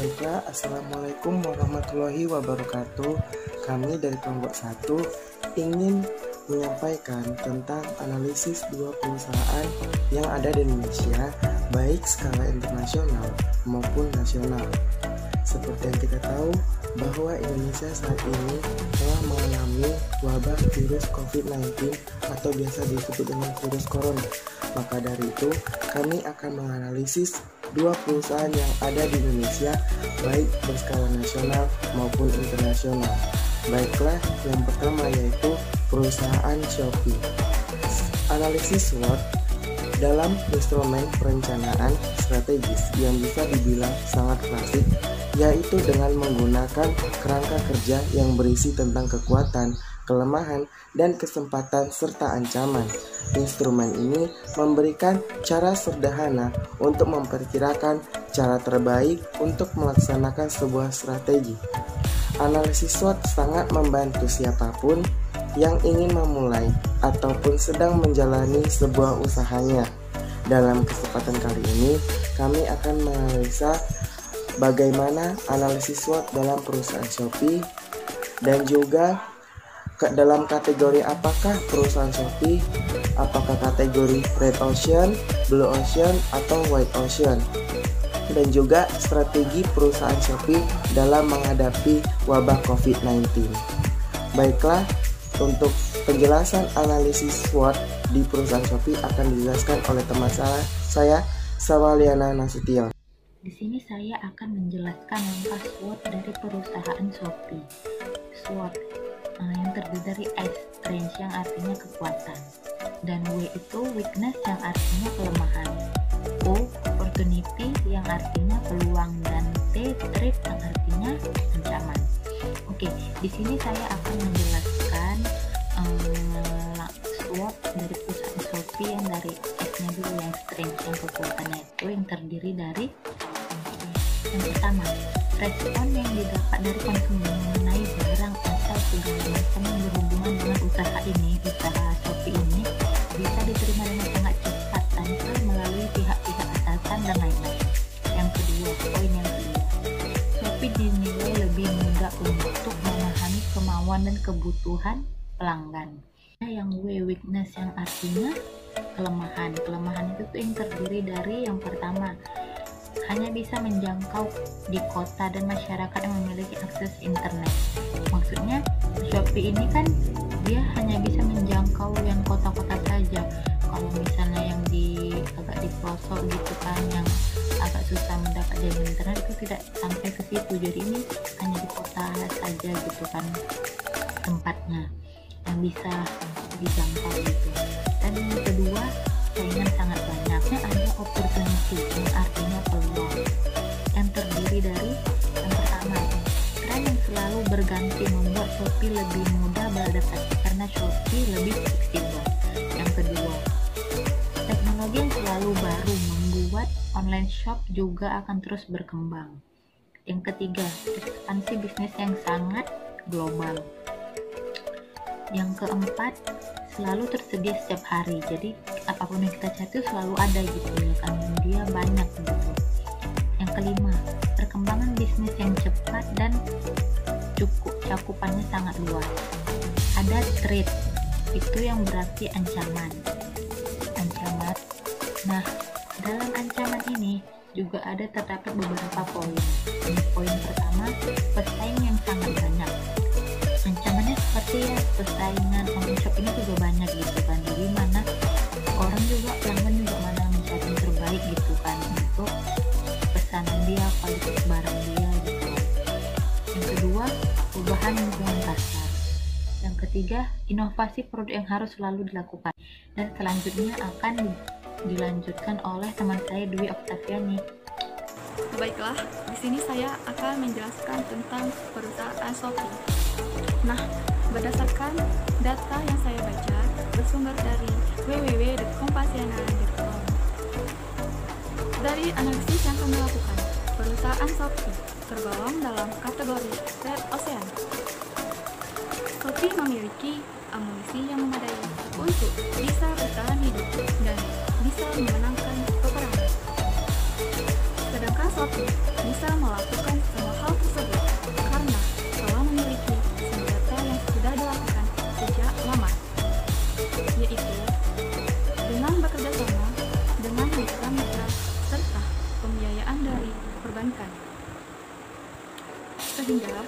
Baiklah, Assalamualaikum warahmatullahi wabarakatuh. Kami dari kelompok 1 ingin menyampaikan tentang analisis dua perusahaan yang ada di Indonesia, baik skala internasional maupun nasional. Seperti yang kita tahu bahwa Indonesia saat ini telah mengalami wabah virus COVID-19 atau biasa disebut dengan virus corona. Maka dari itu, kami akan menganalisis dua perusahaan yang ada di Indonesia, baik berskala nasional maupun internasional. Baiklah, yang pertama yaitu perusahaan Shopee. Analisis SWOT dalam instrumen perencanaan strategis yang bisa dibilang sangat klasik, yaitu dengan menggunakan kerangka kerja yang berisi tentang kekuatan, kelemahan, dan kesempatan serta ancaman. Instrumen ini memberikan cara sederhana untuk memperkirakan cara terbaik untuk melaksanakan sebuah strategi. Analisis SWOT sangat membantu siapapun yang ingin memulai ataupun sedang menjalani sebuah usahanya. Dalam kesempatan kali ini, kami akan menganalisa bagaimana analisis SWOT dalam perusahaan Shopee dan juga dalam kategori apakah perusahaan Shopee, apakah kategori Red Ocean, Blue Ocean, atau White Ocean, dan juga strategi perusahaan Shopee dalam menghadapi wabah COVID-19. Baiklah, untuk penjelasan analisis SWOT di perusahaan Shopee akan dijelaskan oleh teman saya, Sawaliana Nasution. Di sini saya akan menjelaskan langkah SWOT dari perusahaan Shopee. SWOT yang terdiri dari S, strength yang artinya kekuatan, dan W itu weakness yang artinya kelemahan, O, opportunity yang artinya peluang, dan T, threat yang artinya ancaman. Oke, di sini saya akan menjelaskan SWOT dari perusahaan Shopee yang dari S-nya dulu, yang strength, yang kekuatannya itu yang terdiri dari yang pertama, respon yang didapat dari konsumen mengenai barang atau segala macam yang berhubungan dengan usaha Shopee ini bisa diterima dengan sangat cepat tanpa melalui pihak-pihak atasan dan lain-lain. Yang kedua, poin yang kedua, Shopee dinilai lebih mudah untuk memahami kemauan dan kebutuhan pelanggan. Yang W, weakness yang artinya kelemahan. Kelemahan itu yang terdiri dari yang pertama, hanya bisa menjangkau di kota dan masyarakat yang memiliki akses internet. Maksudnya Shopee ini kan dia hanya bisa menjangkau yang kota-kota saja. Kalau misalnya yang agak di pelosok gitu kan, yang agak susah mendapat jaringan internet, itu tidak sampai ke situ. Jadi ini hanya di kota saja gitu kan tempatnya yang bisa dijangkau gitu. Dan yang kedua, saingan sangat banyaknya. Ada opportunity yang artinya peluang, yang terdiri dari yang pertama, tren yang selalu berganti membuat Shopee lebih mudah beradaptasi karena Shopee lebih fleksibel. Yang kedua, teknologi yang selalu baru membuat online shop juga akan terus berkembang. Yang ketiga, ekspansi bisnis yang sangat global. Yang keempat, selalu tersedia setiap hari, jadi apapun yang kita cari itu selalu ada gitu ya kan, dia banyak gitu. Yang kelima, perkembangan bisnis yang cepat dan cakupannya sangat luas. Ada threat, itu yang berarti ancaman. Nah, dalam ancaman ini juga terdapat beberapa poin. Poin pertama, pesaing yang sangat banyak. Ancamannya seperti ya, persaingan online shop ini juga banyak gitu kan, jadi mana orang juga, pelanggan juga mana mencari yang terbaik gitu kan untuk pesanan dia, kualitas barang dia gitu. Yang kedua, perubahan lingkungan pasar. Yang ketiga, inovasi produk yang harus selalu dilakukan. Dan selanjutnya akan dilanjutkan oleh teman saya Dwi Oktaviani. Baiklah, di sini saya akan menjelaskan tentang perusahaan Shopee. Nah, berdasarkan data yang saya baca bersumber dari www.kompasiana.com. Dari analisis yang kami lakukan, perusahaan Shopee tergolong dalam kategori Red Ocean. Shopee memiliki amunisi yang memadai untuk bisa bertahan hidup dan bisa memenangkan peperangan. Sedangkan Shopee bisa melakukan dikorbankan. Sehingga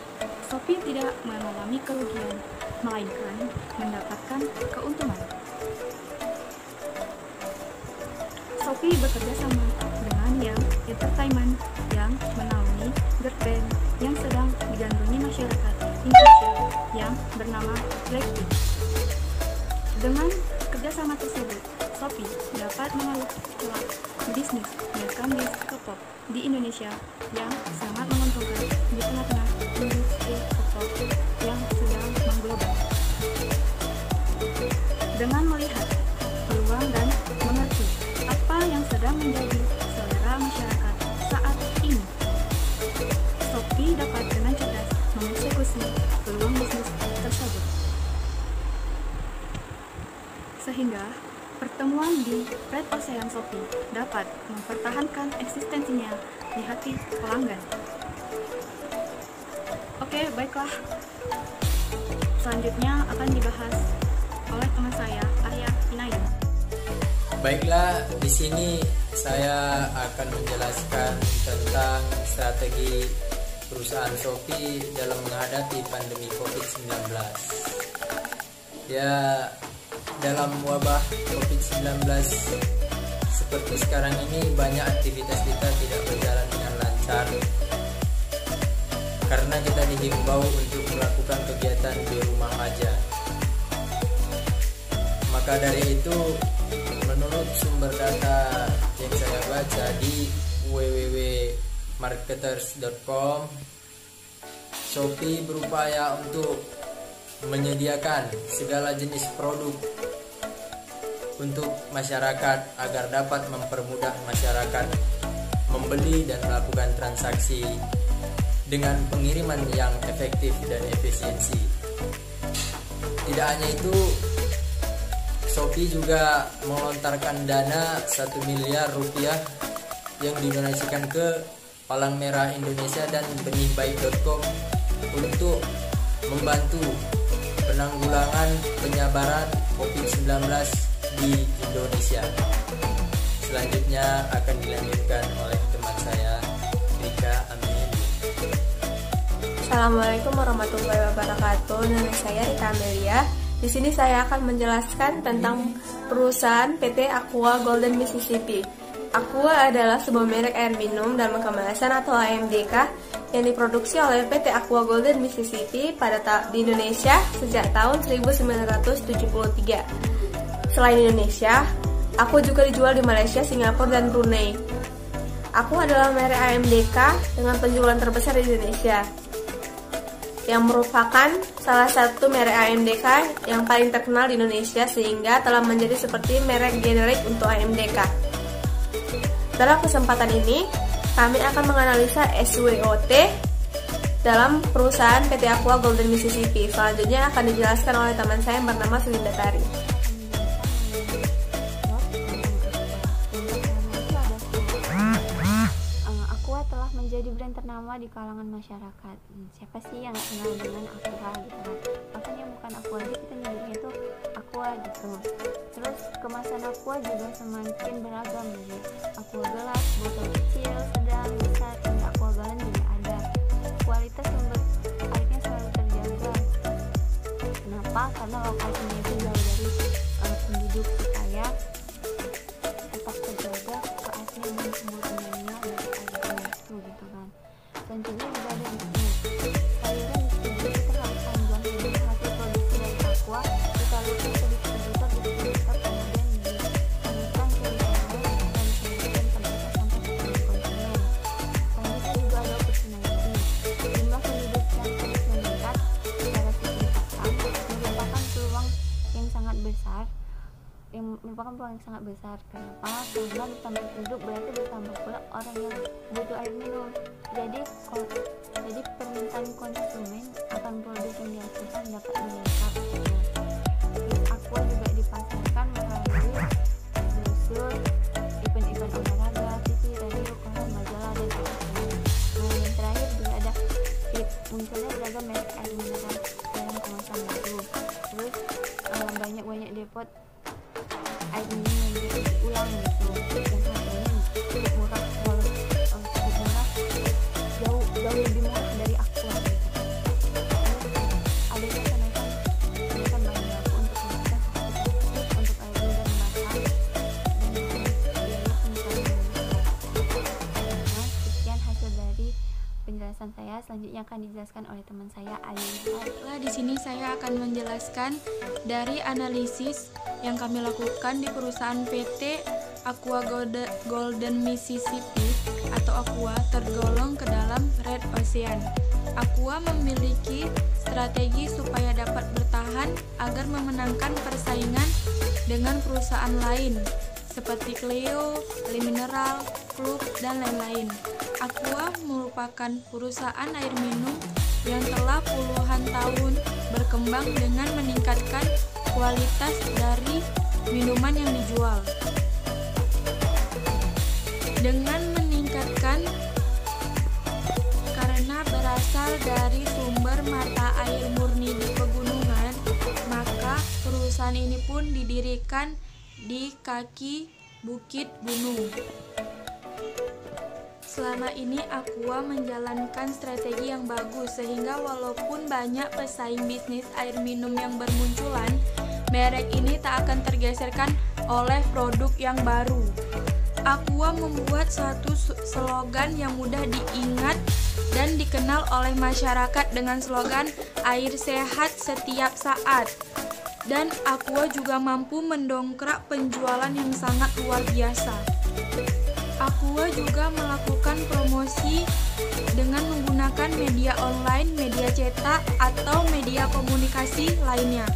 Shopee tidak mengalami kerugian, melainkan mendapatkan keuntungan. Shopee bekerja sama dengan Young Entertainment yang menaungi girl band yang sedang digandrungi masyarakat Indonesia yang bernama Blackpink. Dengan kerjasama tersebut, Shopee dapat mengelola bisnis merekam disc K-pop di Indonesia yang sangat menguntungkan di tengah-tengah industri K-pop yang sedang mengglobal. Dengan melihat peluang dan mengerti apa yang sedang menjadi selera masyarakat saat ini, Shopee dapat dengan cerdas mengeksekusi peluang bisnis tersebut. Sehingga pertemuan di Red Ocean Shopee dapat mempertahankan eksistensinya di hati pelanggan. Oke, baiklah. Selanjutnya akan dibahas oleh teman saya, Arya Inayu. Baiklah, di sini saya akan menjelaskan tentang strategi perusahaan Shopee dalam menghadapi pandemi COVID-19. Ya, dalam wabah COVID-19 seperti sekarang ini, banyak aktivitas kita tidak berjalan dengan lancar karena kita dihimbau untuk melakukan kegiatan di rumah aja. Maka dari itu, menurut sumber data yang saya baca di www.marketers.com, Shopee berupaya untuk menyediakan segala jenis produk untuk masyarakat agar dapat mempermudah masyarakat membeli dan melakukan transaksi dengan pengiriman yang efektif dan efisiensi. Tidak hanya itu, Shopee juga melontarkan dana 1 miliar rupiah yang didonasikan ke Palang Merah Indonesia dan benihbaik.com untuk membantu penanggulangan penyebaran COVID-19 di Indonesia. Selanjutnya akan dilanjutkan oleh teman saya, Rika Amin. Assalamualaikum warahmatullahi wabarakatuh. Nama saya Rika Amelia. Di sini saya akan menjelaskan tentang perusahaan PT Aqua Golden Mississippi. Aqua adalah sebuah merek air minum dalam kemasan atau AMDK yang diproduksi oleh PT Aqua Golden Mississippi di Indonesia sejak tahun 1973. Selain Indonesia, Aqua juga dijual di Malaysia, Singapura, dan Brunei. Aqua adalah merek AMDK dengan penjualan terbesar di Indonesia, yang merupakan salah satu merek AMDK yang paling terkenal di Indonesia sehingga telah menjadi seperti merek generik untuk AMDK. Dalam kesempatan ini, kami akan menganalisa SWOT dalam perusahaan PT Aqua Golden Mississippi. Selanjutnya akan dijelaskan oleh teman saya yang bernama Sulinda Tari. Aqua telah menjadi brand ternama di kalangan masyarakat. Siapa sih yang nggak kenal dengan Aqua gitu kan? Makanya bukan Aqua aja, kita nyebutnya itu Aqua gitu. Terus kemasan Aqua juga semakin beragam, jadi Aqua gelas, botol kecil, sedang, besar, hingga Aqua galon juga ada. Kualitas sumber airnya selalu terjaga. Kenapa? Karena lokasinya itu jauh dari penduduk, supaya tetap terjaga keaslian dan sumber-sumbernya dari airnya itu gitu kan. Selanjutnya juga ada di sini saluran distribusi terlalu panjang, jadi hasil produksi dari Aqua disalurkan ke distributor, kemudian disalurkan ke reseller dan kemudian terbatas sampai ke konsumen. Selanjutnya juga ada opportunity. Jumlah penduduk yang terus meningkat secara signifikan merupakan peluang yang sangat besar. Kenapa? Karena bertambah penduduk berarti bertambah pula orang yang butuh air minum. Jadi permintaan konsumen akan produk yang dihasilkan dapat meningkat. Aqua juga dipasarkan melalui brosur, event-event olahraga, TV, radio, koran, majalah, dan lain-lain. Nah, yang terakhir juga ada munculnya beragam merek air mineral dalam kemasan baru. Terus banyak depot air minum yang diisi ulang gitu, yang harganya cukup murah, dari penjelasan saya. Selanjutnya akan dijelaskan oleh teman saya Ayu. Baiklah, di sini saya akan menjelaskan dari analisis yang kami lakukan di perusahaan PT Aqua Golden Mississippi atau Aqua tergolong ke dalam Red Ocean. Aqua memiliki strategi supaya dapat bertahan agar memenangkan persaingan dengan perusahaan lain seperti Cleo, Mineral, Klub, dan lain-lain. Aqua merupakan perusahaan air minum yang telah puluhan tahun berkembang dengan meningkatkan kualitas dari minuman yang dijual. Dengan meningkatkan karena berasal dari sumber mata air murni di pegunungan, maka perusahaan ini pun didirikan di kaki bukit gunung. Selama ini Aqua menjalankan strategi yang bagus sehingga walaupun banyak pesaing bisnis air minum yang bermunculan, merek ini tak akan tergeserkan oleh produk yang baru. Aqua membuat satu slogan yang mudah diingat dan dikenal oleh masyarakat dengan slogan air sehat setiap saat. Dan Aqua juga mampu mendongkrak penjualan yang sangat luar biasa. Aqua juga melakukan promosi dengan menggunakan media online, media cetak, atau media komunikasi lainnya.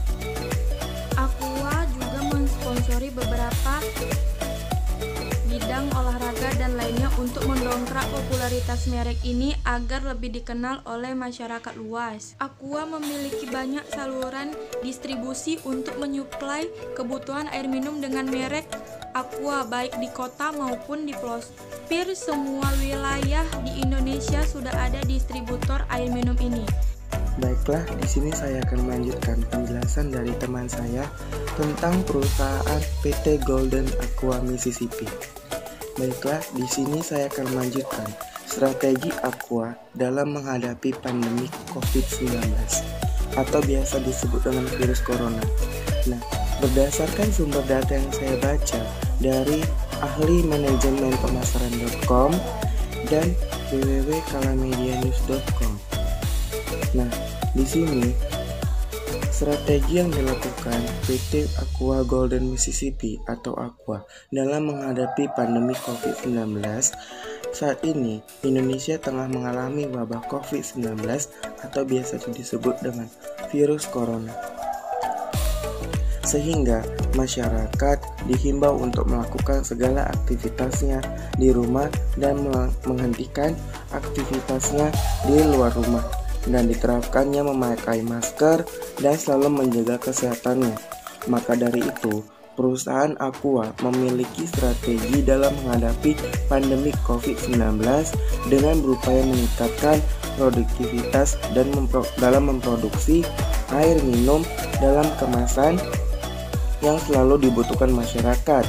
Aqua juga mensponsori beberapa bidang olahraga dan lainnya untuk mendongkrak popularitas merek ini agar lebih dikenal oleh masyarakat luas. Aqua memiliki banyak saluran distribusi untuk menyuplai kebutuhan air minum dengan merek Aqua baik di kota maupun di pelosok. Hampir semua wilayah di Indonesia sudah ada distributor air minum ini. Baiklah, di sini saya akan melanjutkan penjelasan dari teman saya tentang perusahaan PT Golden Aqua Mississippi. Baiklah, di sini saya akan melanjutkan strategi Aqua dalam menghadapi pandemi COVID-19 atau biasa disebut dengan virus corona. Nah, berdasarkan sumber data yang saya baca dari ahli manajemen pemasaran.com dan www.kalamedianews.com. Nah, di sini strategi yang dilakukan PT Aqua Golden Mississippi atau Aqua dalam menghadapi pandemi COVID-19. Saat ini, Indonesia tengah mengalami wabah COVID-19 atau biasa disebut dengan virus corona. Sehingga masyarakat dihimbau untuk melakukan segala aktivitasnya di rumah dan menghentikan aktivitasnya di luar rumah, dan diterapkannya memakai masker dan selalu menjaga kesehatannya. Maka dari itu, perusahaan Aqua memiliki strategi dalam menghadapi pandemi COVID-19 dengan berupaya meningkatkan produktivitas dan dalam memproduksi air minum dalam kemasan yang selalu dibutuhkan masyarakat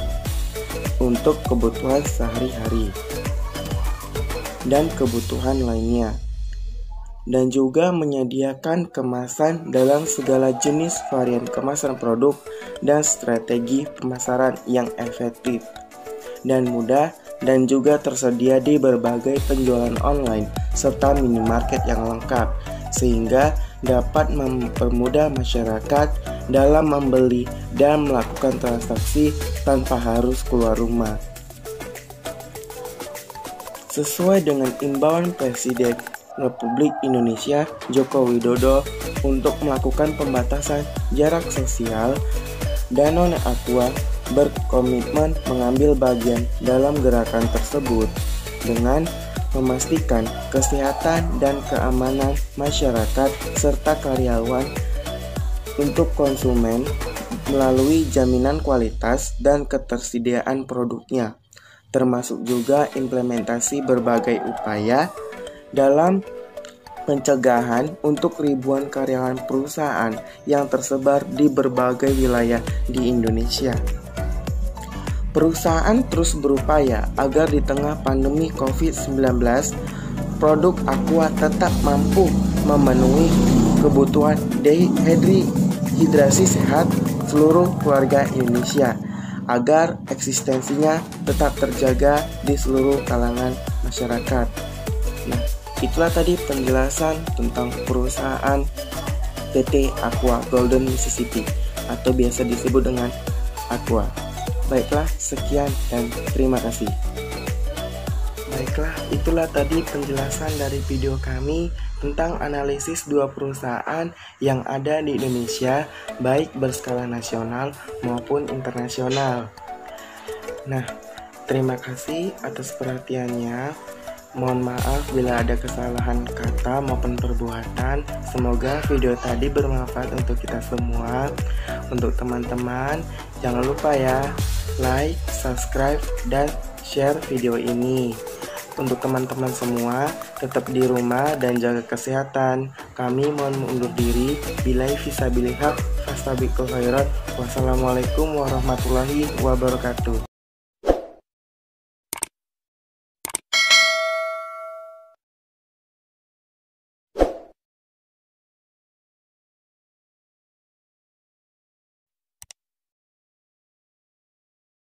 untuk kebutuhan sehari-hari dan kebutuhan lainnya, dan juga menyediakan kemasan dalam segala jenis varian kemasan produk dan strategi pemasaran yang efektif dan mudah, dan juga tersedia di berbagai penjualan online serta minimarket yang lengkap, sehingga dapat mempermudah masyarakat dalam membeli dan melakukan transaksi tanpa harus keluar rumah. Sesuai dengan imbauan Presiden Republik Indonesia Joko Widodo untuk melakukan pembatasan jarak sosial, Danone Aqua berkomitmen mengambil bagian dalam gerakan tersebut dengan memastikan kesehatan dan keamanan masyarakat serta karyawan untuk konsumen melalui jaminan kualitas dan ketersediaan produknya, termasuk juga implementasi berbagai upaya dalam pencegahan untuk ribuan karyawan perusahaan yang tersebar di berbagai wilayah di Indonesia. Perusahaan terus berupaya agar di tengah pandemi COVID-19, produk Aqua tetap mampu memenuhi kebutuhan dehidrasi sehat seluruh keluarga Indonesia agar eksistensinya tetap terjaga di seluruh kalangan masyarakat. itulah tadi penjelasan tentang perusahaan PT Aqua Golden Mississippi atau biasa disebut dengan Aqua. Baiklah, sekian dan terima kasih. Baiklah, itulah tadi penjelasan dari video kami tentang analisis dua perusahaan yang ada di Indonesia, baik berskala nasional maupun internasional. Nah, terima kasih atas perhatiannya. Mohon maaf bila ada kesalahan kata maupun perbuatan. Semoga video tadi bermanfaat untuk kita semua. Untuk teman-teman, jangan lupa ya, like, subscribe, dan share video ini. Untuk teman-teman semua, tetap di rumah dan jaga kesehatan. Kami mohon undur diri. Billahi fisabilillah, fastabiqul khairat. Wassalamualaikum warahmatullahi wabarakatuh.